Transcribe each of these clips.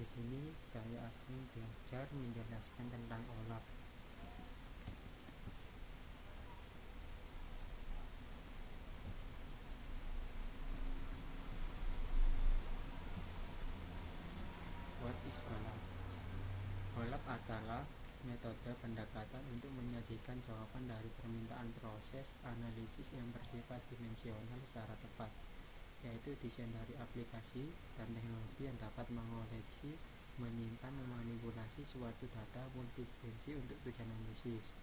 sini saya akan belajar menjelaskan tentang OLAP. What is OLAP? OLAP adalah metode pendekatan untuk menyajikan jawaban dari permintaan proses analisis yang bersifat dimensional secara tepat, yaitu desain dari aplikasi dan teknologi yang dapat mengoleksi, menyimpan, memanipulasi suatu data multidimensi untuk tujuan analisis.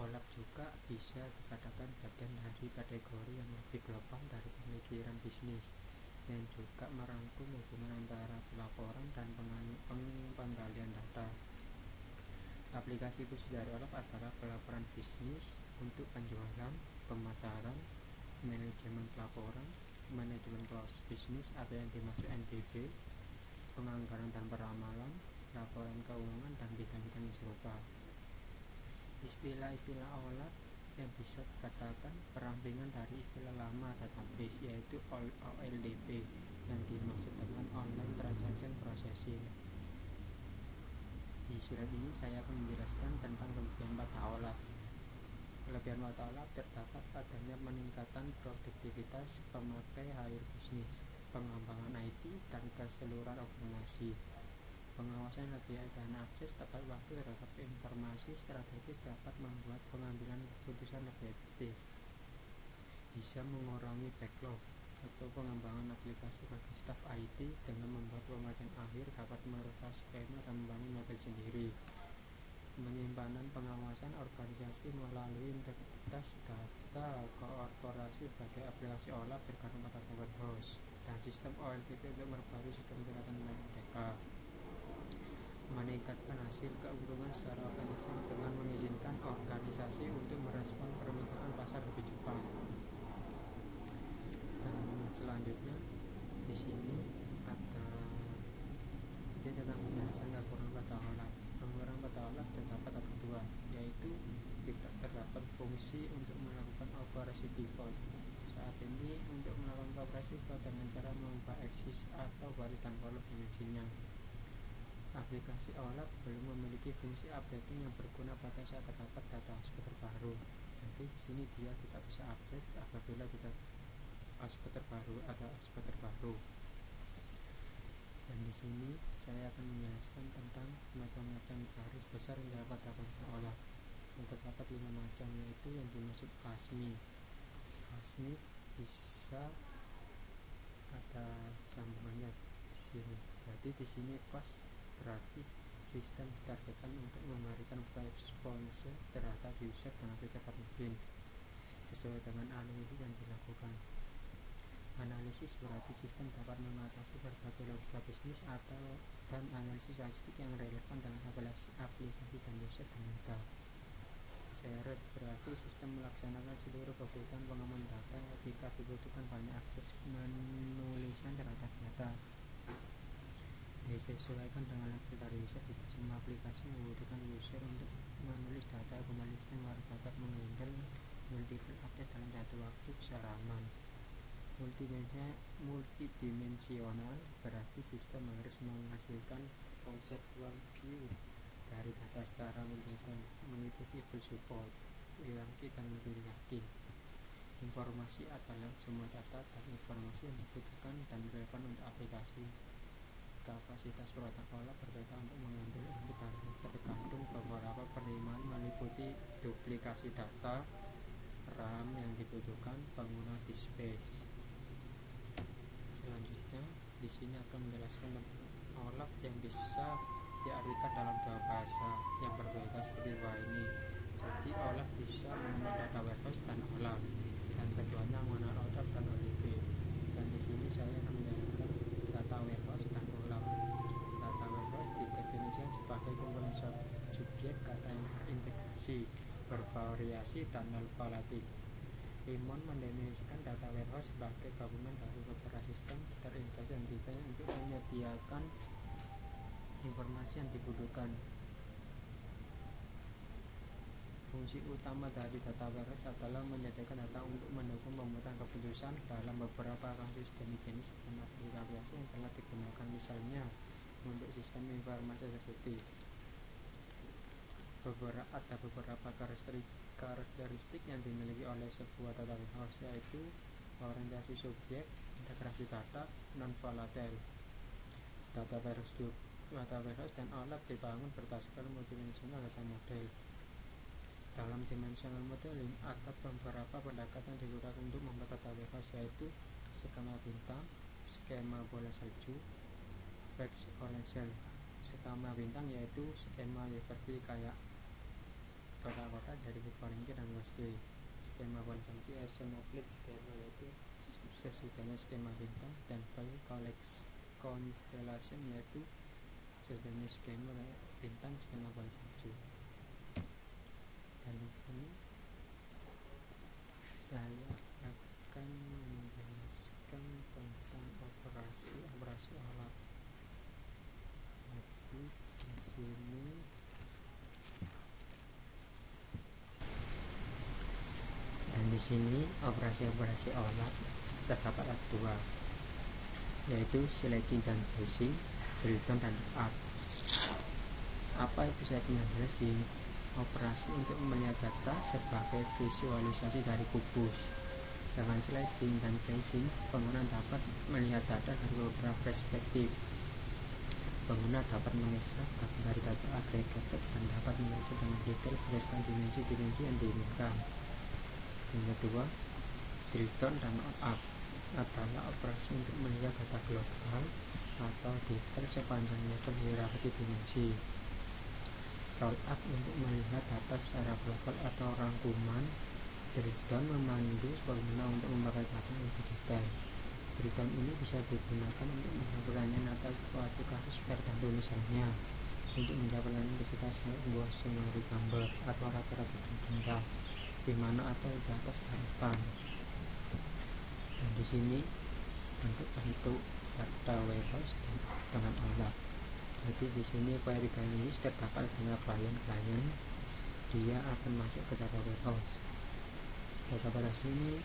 OLAP juga bisa dikatakan bagian dari kategori yang lebih global dari pemikiran bisnis, yang juga merangkum hubungan antara pelaporan dan penggalian data. Aplikasi khusus dari OLAP adalah pelaporan bisnis untuk penjualan, pemasaran, manajemen pelaporan, manajemen proses bisnis atau yang dimaksud NPB, penganggaran dan peramalan, laporan keuangan, dan bidang-bidang yang serupa. Istilah-istilah OLAP yang bisa dikatakan perampingan dari istilah lama database, yaitu OLDP, yang dimaksud dengan Online Transaction Processing. Di surat ini saya akan menjelaskan tentang kelebihan pada OLAP. Kelebihan pada OLAP terdapat padanya peningkatan produktivitas pemakai air bisnis, pengembangan IT, dan keseluruhan organisasi. Pengawasan lebih dan akses tepat waktu terhadap informasi strategis dapat membuat pengambilan keputusan lebih efektif. Bisa mengurangi backlog atau pengembangan aplikasi bagi staf IT dengan membuat pemakaian akhir dapat merubah skema dan membangun model sendiri. Penyimpanan pengawasan organisasi melalui integritas data korporasi sebagai aplikasi OLAP bergantung pada warehouse dan sistem OLTP untuk memperbarui sistem kelihatan mereka. Meningkatkan hasil keuntungan secara organisasi dengan mengizinkan organisasi untuk merespon permintaan pasar lebih cepat. Dan selanjutnya di sini ada tentang penjelasan kekurangan pada OLAP. Kekurangan pada OLAP terdapat ada dua, yaitu tidak terdapat fungsi untuk melakukan operasi default. Saat ini untuk melakukan operasi default dengan cara mengubah eksis atau baris dan kolom dimensinya. Aplikasi OLAP belum memiliki fungsi updating yang berguna pada saat terdapat data hotspot terbaru. Jadi di sini dia tidak bisa update apabila tidak ada hotspot terbaru. Dan di sini saya akan menjelaskan tentang macam-macam garis besar yang terdapat dalam OLAP. Yang terdapat 5 macam, yaitu yang dimaksud FASMI. FASMI bisa ada sambungannya di sini. Jadi di sini FAS berarti sistem ditargetkan untuk memberikan response terhadap user dengan secepat mungkin sesuai dengan analisis yang dilakukan. Analisis berarti sistem dapat mengatasi berbagai logika bisnis dan analisis statistik yang relevan dengan aplikasi dan user dan data. CRF berarti sistem melaksanakan seluruh kebutuhan pengaman data jika dibutuhkan banyak akses penulisan terhadap data. Disesuaikan dengan level dari user. Tidak semua aplikasi membutuhkan user untuk menulis data kembali yang harus dapat menghandle multiple update dalam satu waktu secara aman. Multidimensional berarti sistem harus menghasilkan conceptual view dari data secara multidimensional, meliputi full support, hierarki, dan lebih yakin. Informasi adalah semua data dan informasi yang dibutuhkan dan relevan untuk aplikasi. Kapasitas protokol berbeda untuk menghandle input dan tergantung beberapa penerimaan, meliputi duplikasi data, RAM yang dibutuhkan, penggunaan disk space. Selanjutnya di sini akan menjelaskan tentang OLAP yang bisa diartikan dalam dua bahasa yang berbeda seperti ini. Jadi OLAP bisa mengenal data warehouse dan OLAP, dan keduanya mengenal OLAP dan OLTP. Dan di sini saya akan menjelaskan data warehouse dan OLAP. Data warehouse didefinisikan sebagai komponen subjek data yang terintegrasi, bervariasi, dan non-volatil. Limon mendefinisikan data warehouse sebagai gabungan dari beberapa sistem terintegrasi yang didesain untuk menyediakan informasi yang dibutuhkan. Fungsi utama dari data warehouse adalah menyediakan data untuk mendukung pembuatan keputusan dalam beberapa kasus jenis dan aplikasi yang telah digunakan. Misalnya untuk sistem informasi eksekutif. Ada beberapa karakteristik yang dimiliki oleh sebuah data warehouse, yaitu orientasi subjek, integrasi data, non-volatile. Data warehouse dan OLAP dibangun berdasarkan multidimensional data model. Dalam dimensional modeling, ada beberapa pendekatan yang digunakan untuk membuat data warehouse, yaitu skema bintang, skema bola salju, exponential. Skema bintang yaitu skema seperti kayak kotak-kotak dari Fibonacci dan Westgate. Skema bola salju snowflake skema yaitu sesudahnya skema bintang, dan constellation yaitu sesudahnya skema bintang skema bola salju. Dan ini saya akan menjelaskan tentang operasi OLAP. Jadi di sini operasi OLAP terdapat dua, yaitu selecting dan tracing, drill down dan up. Apa itu selecting dan tracing? Operasi untuk melihat data sebagai visualisasi dari kubus. Dengan selecting dan tracing, pengguna dapat melihat data dari beberapa perspektif. Pengguna dapat mengekstra dari data agregated dan dapat mengekstra dengan detail berdasarkan dimensi-dimensi yang diinginkan. Yang kedua, drill down dan up adalah operasi untuk melihat data global atau detail sepanjang level hierarki dimensi. Roll up untuk melihat data secara global atau rangkuman. Drill down memandu pengguna untuk memakai data yang lebih detail. Drill down ini bisa digunakan untuk menjawab pertanyaan atas suatu kasus tertentu, misalnya untuk menjawab pertanyaan ketika sebuah summary gambar atau rata-rata data di mana atau di atas harapan. Dan di sini bentuk data warehouse dengan OLAP. Jadi di sini query list terdapat dengan klien dia akan masuk ke data warehouse. Data warehouse ini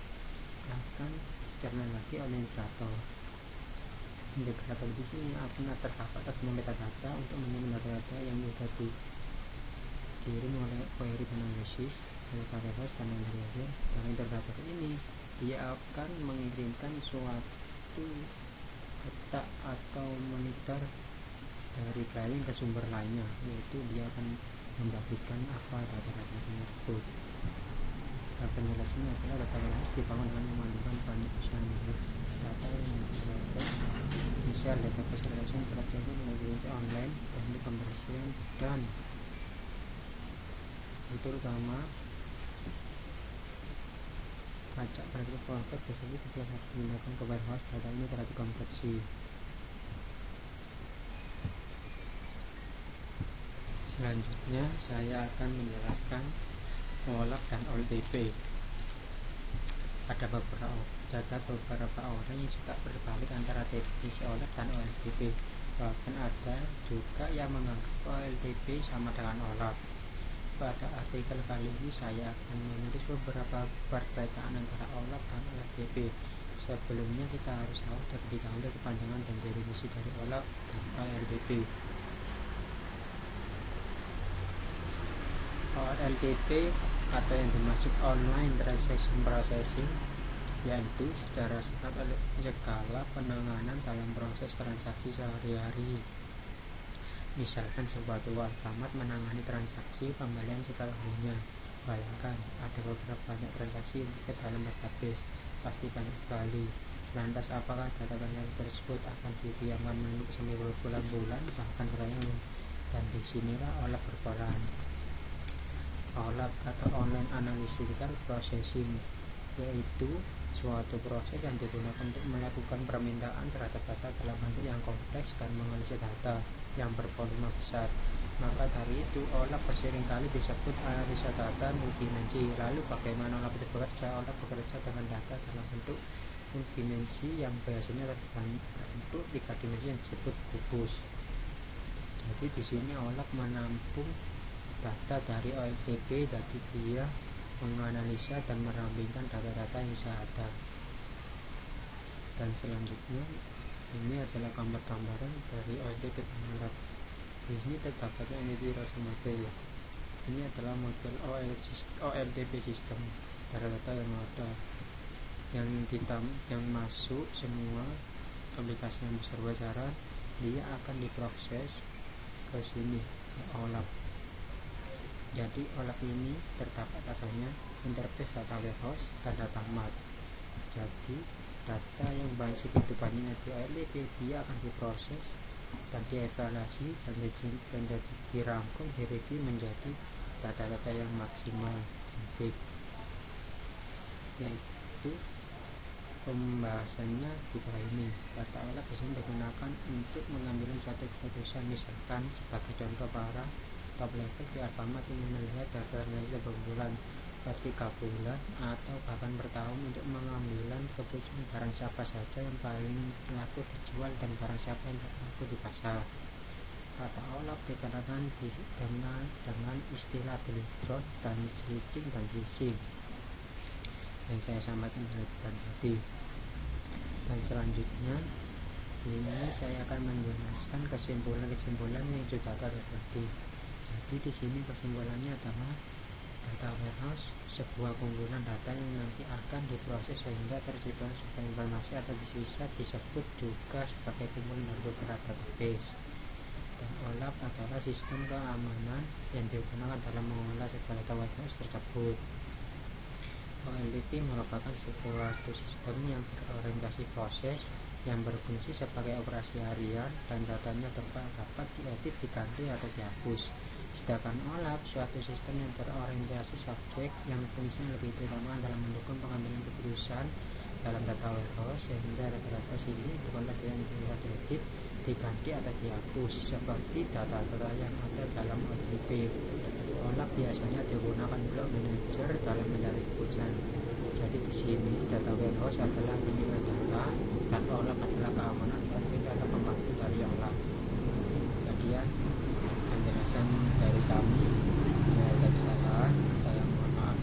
akan dicerna lagi oleh integrator. Integrator di sini akan terdapat metadata untuk menyimpan data yang sudah dikirim oleh query analisis data warehouse dan lain-lain. Dan integrator ini dia akan mengirimkan suatu kotak atau monitor dari klien ke sumber lainnya, yaitu dia akan membagikan apa data-data tersebut. Penjelasannya adalah data warehouse dibangun dengan memandukan banyak sumber data yang diperoleh, misal data visualization, production, navigasi online, teknik pembersihan, dan itu utama pajak praktik profit tersebut tidak harus digunakan ke warehouse. Data ini terlalu konversi. Selanjutnya saya akan menjelaskan OLAP dan OLTP. Ada beberapa orang yang suka berbalik antara definisi OLAP dan OLTP. Bahkan ada juga yang menganggap OLTP sama dengan OLAP. Pada artikel kali ini saya akan menulis beberapa perbedaan antara OLAP dan OLTP. Sebelumnya kita harus tahu terlebih dahulu kepanjangan dan definisi dari OLAP dan OLTP. OLTP atau yang dimaksud online transaction processing, yaitu secara singkat skala penanganan dalam proses transaksi sehari-hari. Misalkan suatu Alfamart menangani transaksi pembelian setelah harinya. Bayangkan ada beberapa banyak transaksi ke dalam database, pasti banyak sekali. Lantas apakah data transaksi tersebut akan didiamkan menunggu sampai berbulan-bulan bahkan bertahun? Dan disinilah OLAP berperan. OLAP atau online analytical processing, yaitu suatu proses yang digunakan untuk melakukan permintaan terhadap data dalam bentuk yang kompleks dan menganalisis data yang bervolume besar. Maka dari itu OLAP seringkali disebut analisa data multidimensi. Lalu bagaimana OLAP itu bekerja? OLAP bekerja dengan data dalam bentuk multidimensi yang biasanya terbentuk 3 dimensi yang disebut kubus. Jadi di sini OLAP menampung data dari OLTP, jadi dia menganalisa dan merampingkan data-data yang sudah ada. Dan selanjutnya Ini adalah gambar-gambaran dari OLTP dan OLAP. Di sini terdapat entity rasa model. Ini adalah model OLTP sistem data yang ada, yang masuk semua aplikasi yang besar-besaran, dia akan diproses ke sini, ke OLAP. Jadi OLAP ini terdapat adanya interface data warehouse dan data mart. Jadi data yang segitu banyaknya di OLTP, dia akan diproses dan dievaluasi dan dirangkum, direview menjadi data-data yang maksimal, yang yaitu pembahasannya di bawah ini. Data OLAP bisa digunakan untuk mengambil suatu keputusan, misalkan sebagai contoh para top level di Alfamart ingin melihat data nilai berbulan, per 3 bulan, atau bahkan bertahun untuk mengambil keputusan barang siapa saja yang paling laku dijual dan barang siapa yang laku di pasar. Kata OLAP dikenakan dengan istilah delete dan switching dan switching yang saya sampaikan tadi. Dan selanjutnya ini saya akan menjelaskan kesimpulan yang sudah terjadi. Jadi di sini kesimpulannya adalah data warehouse sebuah kumpulan data yang nanti akan diproses sehingga tercipta sebuah informasi atau bisa disebut juga sebagai kumpulan dari beberapa database. Dan OLAP adalah sistem keamanan yang digunakan dalam mengolah sebuah data warehouse tersebut. OLTP merupakan sebuah sistem yang berorientasi proses yang berfungsi sebagai operasi harian dan datanya dapat diedit, diganti atau dihapus. Sedangkan OLAP suatu sistem yang berorientasi subjek yang fungsinya lebih utama dalam mendukung pengambilan keputusan dalam data warehouse sehingga data-data ini bukan data yang bisa diedit, diganti atau dihapus seperti data-data yang ada dalam OLTP. OLAP biasanya digunakan untuk manajer dalam mencari keputusan. Jadi di sini data warehouse adalah penyimpanan data dan OLAP adalah keamanan dan tidak ada pembantu dari OLAP. Sekian penjelasan dari kami. Bila ada kesalahan, saya mohon maaf.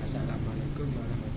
Assalamualaikum warahmatullahi wabarakatuh.